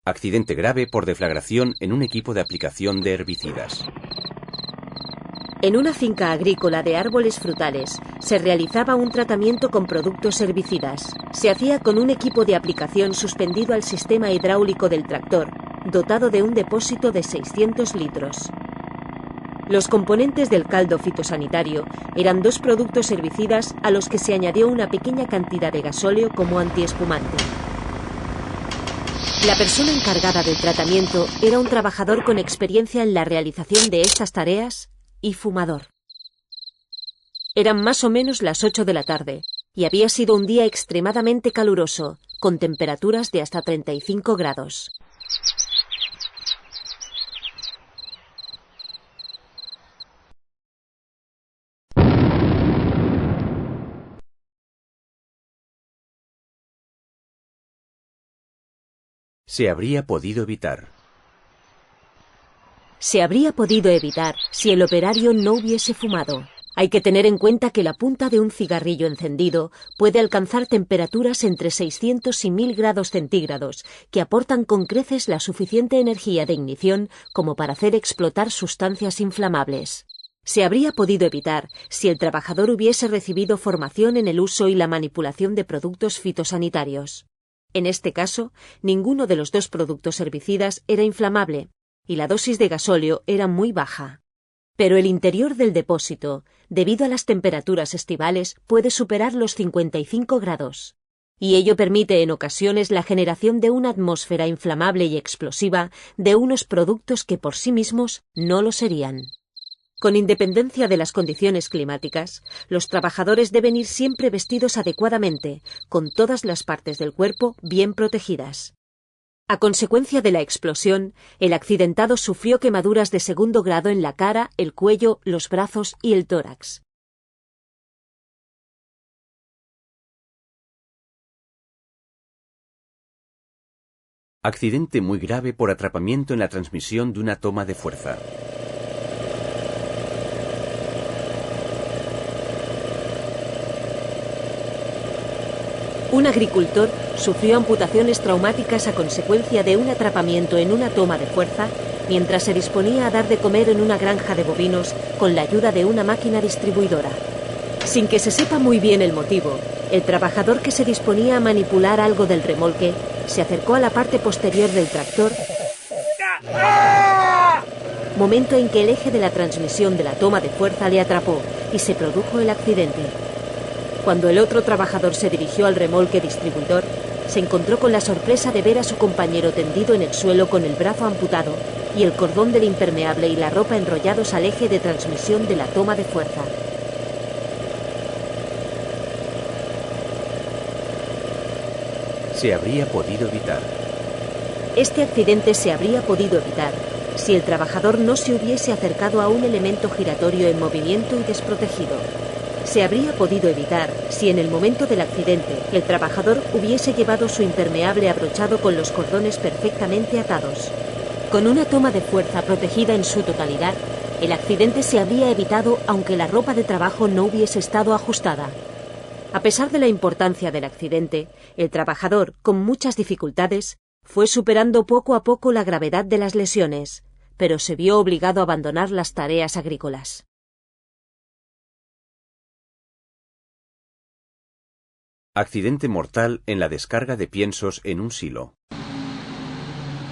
Accidente grave por deflagración en un equipo de aplicación de herbicidas. En una finca agrícola de árboles frutales se realizaba un tratamiento con productos herbicidas. Se hacía con un equipo de aplicación suspendido al sistema hidráulico del tractor, dotado de un depósito de 600 litros. Los componentes del caldo fitosanitario eran 2 productos herbicidas a los que se añadió una pequeña cantidad de gasóleo como antiespumante. La persona encargada del tratamiento era un trabajador con experiencia en la realización de estas tareas y fumador. Eran más o menos las 8 de la tarde y había sido un día extremadamente caluroso, con temperaturas de hasta 35 grados. Se habría podido evitar. Se habría podido evitar si el operario no hubiese fumado. Hay que tener en cuenta que la punta de un cigarrillo encendido puede alcanzar temperaturas entre 600 y 1000 grados centígrados, que aportan con creces la suficiente energía de ignición como para hacer explotar sustancias inflamables. Se habría podido evitar si el trabajador hubiese recibido formación en el uso y la manipulación de productos fitosanitarios. En este caso, ninguno de los 2 productos herbicidas era inflamable, y la dosis de gasóleo era muy baja. Pero el interior del depósito, debido a las temperaturas estivales, puede superar los 55 grados. Y ello permite en ocasiones la generación de una atmósfera inflamable y explosiva de unos productos que por sí mismos no lo serían. Con independencia de las condiciones climáticas, los trabajadores deben ir siempre vestidos adecuadamente, con todas las partes del cuerpo bien protegidas. A consecuencia de la explosión, el accidentado sufrió quemaduras de 2º grado en la cara, el cuello, los brazos y el tórax. Accidente muy grave por atrapamiento en la transmisión de una toma de fuerza. Un agricultor sufrió amputaciones traumáticas a consecuencia de un atrapamiento en una toma de fuerza mientras se disponía a dar de comer en una granja de bovinos con la ayuda de una máquina distribuidora. Sin que se sepa muy bien el motivo, el trabajador que se disponía a manipular algo del remolque se acercó a la parte posterior del tractor, momento en que el eje de la transmisión de la toma de fuerza le atrapó y se produjo el accidente. Cuando el otro trabajador se dirigió al remolque distribuidor, se encontró con la sorpresa de ver a su compañero tendido en el suelo con el brazo amputado y el cordón del impermeable y la ropa enrollados al eje de transmisión de la toma de fuerza. Se habría podido evitar. Este accidente se habría podido evitar si el trabajador no se hubiese acercado a un elemento giratorio en movimiento y desprotegido. Se habría podido evitar si en el momento del accidente el trabajador hubiese llevado su impermeable abrochado con los cordones perfectamente atados. Con una toma de fuerza protegida en su totalidad, el accidente se habría evitado aunque la ropa de trabajo no hubiese estado ajustada. A pesar de la importancia del accidente, el trabajador, con muchas dificultades, fue superando poco a poco la gravedad de las lesiones, pero se vio obligado a abandonar las tareas agrícolas. Accidente mortal en la descarga de piensos en un silo.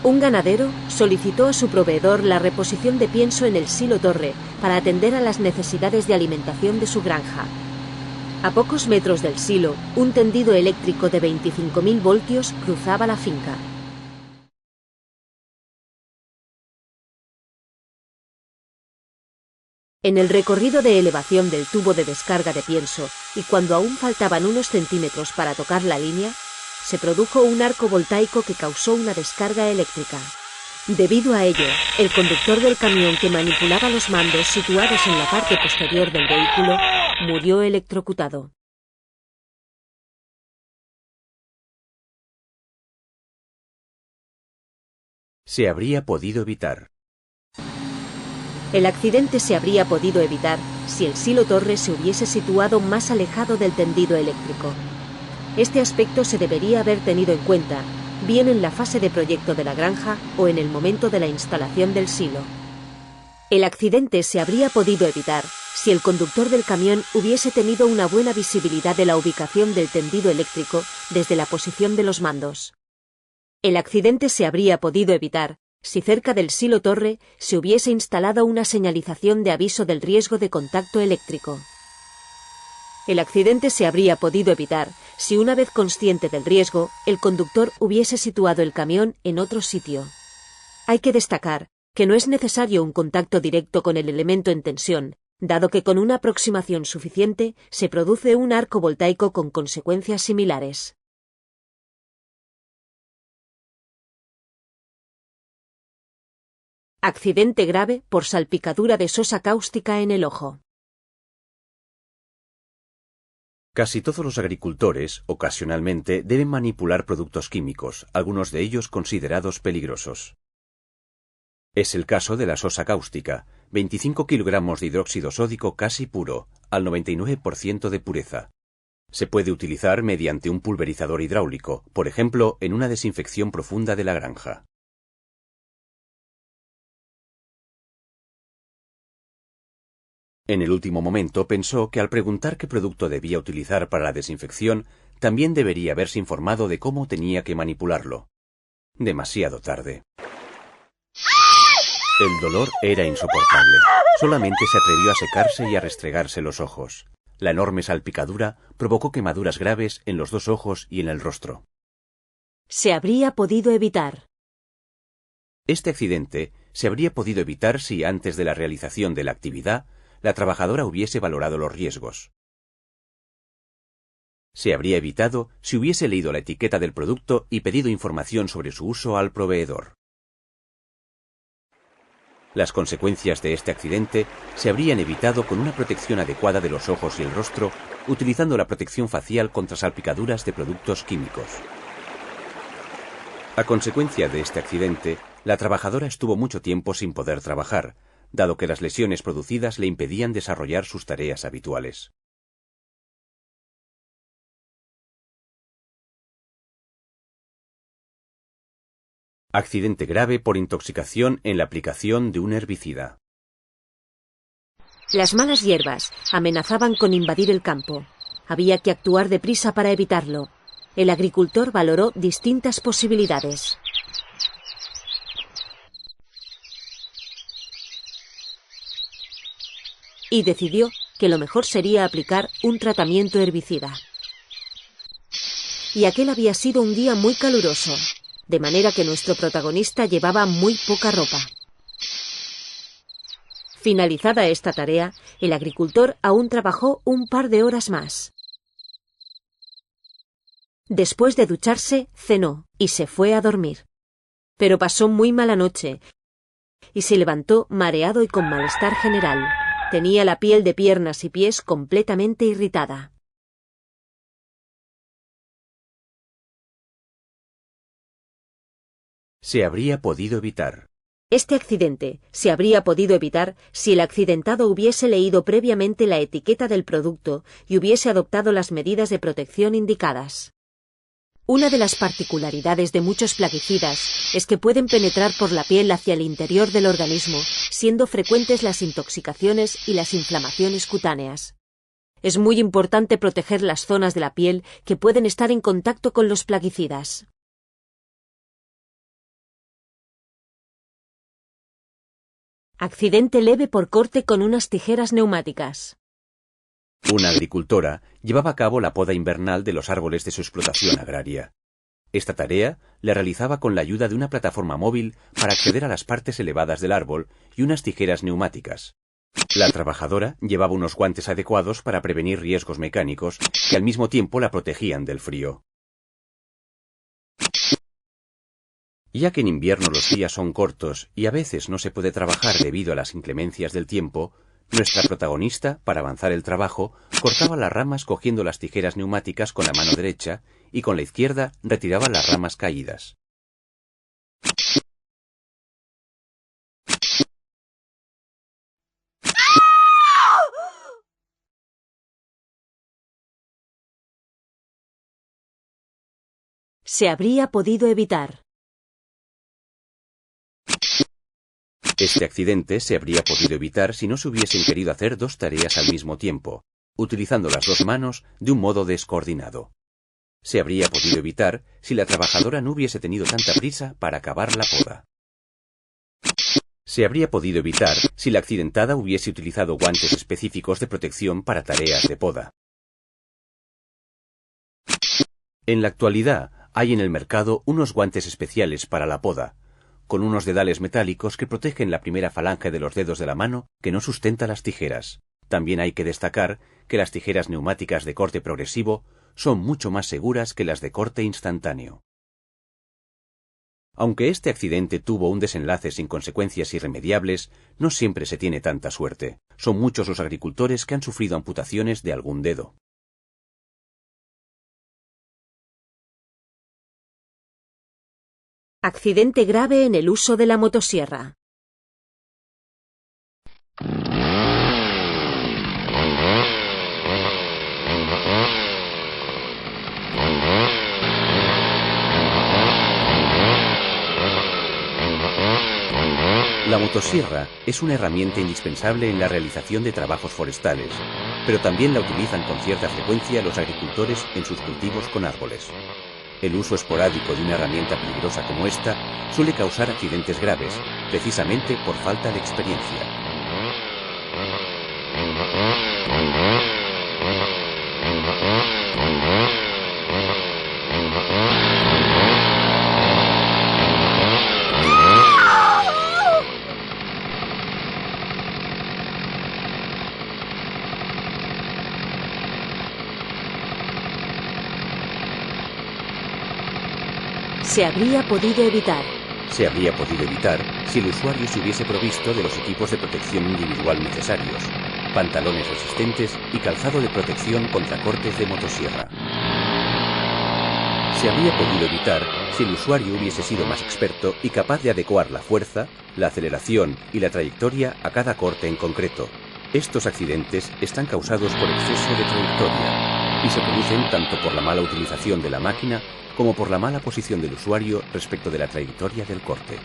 Un ganadero solicitó a su proveedor la reposición de pienso en el silo torre para atender a las necesidades de alimentación de su granja. A pocos metros del silo, un tendido eléctrico de 25.000 voltios cruzaba la finca. En el recorrido de elevación del tubo de descarga de pienso, y cuando aún faltaban unos centímetros para tocar la línea, se produjo un arco voltaico que causó una descarga eléctrica. Debido a ello, el conductor del camión que manipulaba los mandos situados en la parte posterior del vehículo murió electrocutado. Se habría podido evitar. El accidente se habría podido evitar si el silo torre se hubiese situado más alejado del tendido eléctrico. Este aspecto se debería haber tenido en cuenta, bien en la fase de proyecto de la granja o en el momento de la instalación del silo. El accidente se habría podido evitar si el conductor del camión hubiese tenido una buena visibilidad de la ubicación del tendido eléctrico desde la posición de los mandos. El accidente se habría podido evitar si cerca del silo torre se hubiese instalado una señalización de aviso del riesgo de contacto eléctrico. El accidente se habría podido evitar si, una vez consciente del riesgo, el conductor hubiese situado el camión en otro sitio. Hay que destacar que no es necesario un contacto directo con el elemento en tensión, dado que con una aproximación suficiente se produce un arco voltaico con consecuencias similares. Accidente grave por salpicadura de sosa cáustica en el ojo. Casi todos los agricultores, ocasionalmente, deben manipular productos químicos, algunos de ellos considerados peligrosos. Es el caso de la sosa cáustica, 25 kilogramos de hidróxido sódico casi puro, al 99% de pureza. Se puede utilizar mediante un pulverizador hidráulico, por ejemplo, en una desinfección profunda de la granja. En el último momento pensó que al preguntar qué producto debía utilizar para la desinfección, también debería haberse informado de cómo tenía que manipularlo. Demasiado tarde. El dolor era insoportable. Solamente se atrevió a secarse y a restregarse los ojos. La enorme salpicadura provocó quemaduras graves en los dos ojos y en el rostro. Se habría podido evitar. Este accidente se habría podido evitar si, antes de la realización de la actividad, la trabajadora hubiese valorado los riesgos. Se habría evitado si hubiese leído la etiqueta del producto y pedido información sobre su uso al proveedor. Las consecuencias de este accidente se habrían evitado con una protección adecuada de los ojos y el rostro, utilizando la protección facial contra salpicaduras de productos químicos. A consecuencia de este accidente, la trabajadora estuvo mucho tiempo sin poder trabajar, dado que las lesiones producidas le impedían desarrollar sus tareas habituales. Accidente grave por intoxicación en la aplicación de un herbicida. Las malas hierbas amenazaban con invadir el campo. Había que actuar deprisa para evitarlo. El agricultor valoró distintas posibilidades. Y decidió que lo mejor sería aplicar un tratamiento herbicida. Y aquel había sido un día muy caluroso, de manera que nuestro protagonista llevaba muy poca ropa. Finalizada esta tarea, el agricultor aún trabajó un par de horas más. Después de ducharse, cenó y se fue a dormir. Pero pasó muy mala noche y se levantó mareado y con malestar general. Tenía la piel de piernas y pies completamente irritada. Se habría podido evitar. Este accidente se habría podido evitar si el accidentado hubiese leído previamente la etiqueta del producto y hubiese adoptado las medidas de protección indicadas. Una de las particularidades de muchos plaguicidas es que pueden penetrar por la piel hacia el interior del organismo, siendo frecuentes las intoxicaciones y las inflamaciones cutáneas. Es muy importante proteger las zonas de la piel que pueden estar en contacto con los plaguicidas. Accidente leve por corte con unas tijeras neumáticas. Una agricultora llevaba a cabo la poda invernal de los árboles de su explotación agraria. Esta tarea la realizaba con la ayuda de una plataforma móvil para acceder a las partes elevadas del árbol y unas tijeras neumáticas. La trabajadora llevaba unos guantes adecuados para prevenir riesgos mecánicos que al mismo tiempo la protegían del frío. Ya que en invierno los días son cortos y a veces no se puede trabajar debido a las inclemencias del tiempo, nuestra protagonista, para avanzar el trabajo, cortaba las ramas cogiendo las tijeras neumáticas con la mano derecha y con la izquierda retiraba las ramas caídas. Se habría podido evitar. Este accidente se habría podido evitar si no se hubiesen querido hacer dos tareas al mismo tiempo, utilizando las dos manos de un modo descoordinado. Se habría podido evitar si la trabajadora no hubiese tenido tanta prisa para acabar la poda. Se habría podido evitar si la accidentada hubiese utilizado guantes específicos de protección para tareas de poda. En la actualidad, hay en el mercado unos guantes especiales para la poda, con unos dedales metálicos que protegen la primera falange de los dedos de la mano que no sustenta las tijeras. También hay que destacar que las tijeras neumáticas de corte progresivo son mucho más seguras que las de corte instantáneo. Aunque este accidente tuvo un desenlace sin consecuencias irremediables, no siempre se tiene tanta suerte. Son muchos los agricultores que han sufrido amputaciones de algún dedo. Accidente grave en el uso de la motosierra. La motosierra es una herramienta indispensable en la realización de trabajos forestales, pero también la utilizan con cierta frecuencia los agricultores en sus cultivos con árboles. El uso esporádico de una herramienta peligrosa como esta suele causar accidentes graves, precisamente por falta de experiencia. Se habría podido evitar. Se habría podido evitar si el usuario se hubiese provisto de los equipos de protección individual necesarios, pantalones resistentes y calzado de protección contra cortes de motosierra. Se habría podido evitar si el usuario hubiese sido más experto y capaz de adecuar la fuerza, la aceleración y la trayectoria a cada corte en concreto. Estos accidentes están causados por exceso de trayectoria y se producen tanto por la mala utilización de la máquina como por la mala posición del usuario respecto de la trayectoria del corte.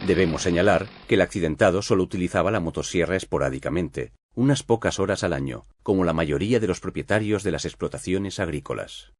Debemos señalar que el accidentado solo utilizaba la motosierra esporádicamente, unas pocas horas al año, como la mayoría de los propietarios de las explotaciones agrícolas.